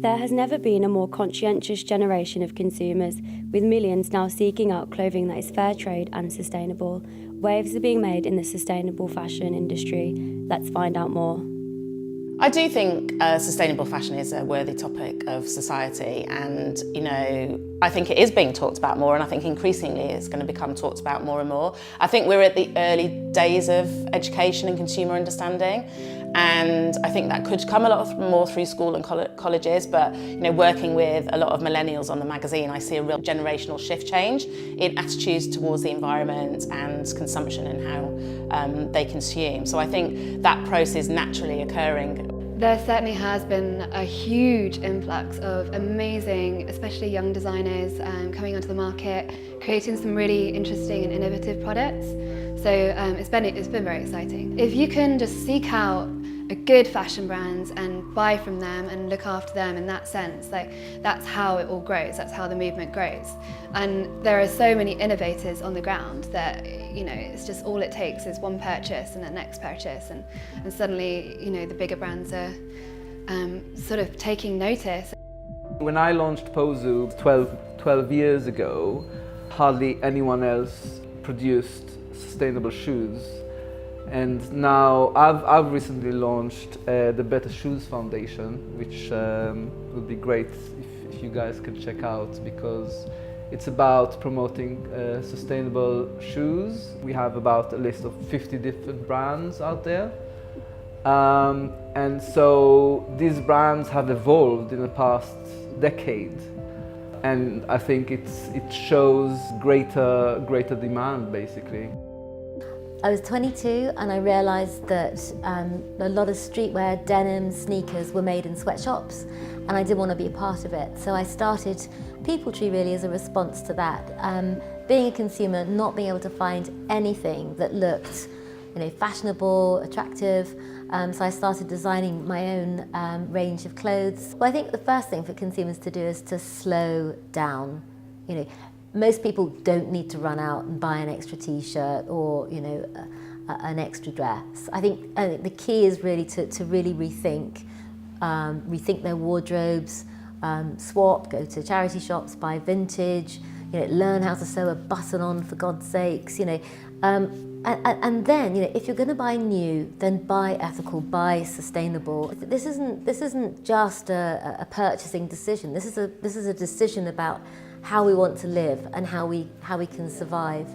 There has never been a more conscientious generation of consumers, with millions now seeking out clothing that is fair trade and sustainable. Waves are being made in the sustainable fashion industry. Let's find out more. I do think sustainable fashion is a worthy topic of society, and I think it is being talked about more, and I think increasingly it's going to become talked about more and more. I think we're at the early days of education and consumer understanding, and I think that could come a lot more through school and colleges, but working with a lot of millennials on the magazine, I see a real generational shift change in attitudes towards the environment and consumption and how they consume. So I think that process is naturally occurring. There certainly has been a huge influx of amazing, especially young designers coming onto the market, creating some really interesting and innovative products. So it's been very exciting. If you can just seek out a good fashion brands and buy from them and look after them in that sense, that's how it all grows, that's how the movement grows. And there are so many innovators on the ground that it's just all it takes is one purchase and the next purchase, and suddenly the bigger brands are sort of taking notice. When I launched Pozu 12 years ago, hardly anyone else produced sustainable shoes. And now I've recently launched the Better Shoes Foundation, which would be great if you guys can check out, because it's about promoting sustainable shoes. We have about a list of 50 different brands out there. And so these brands have evolved in the past decade. And I think it shows greater demand, basically. I was 22 and I realised that a lot of streetwear, denim, sneakers were made in sweatshops, and I didn't want to be a part of it. So I started People Tree really as a response to that. Being a consumer, not being able to find anything that looked fashionable, attractive, so I started designing my own range of clothes. Well, I think the first thing for consumers to do is to slow down. Most people don't need to run out and buy an extra t-shirt or an extra dress. I think the key is really to really rethink their wardrobes, swap, go to charity shops, buy vintage, learn how to sew a button on, for God's sakes, and then if you're going to buy new, then buy ethical, buy sustainable. This isn't just a purchasing decision. This is a decision about how we want to live and how we can survive.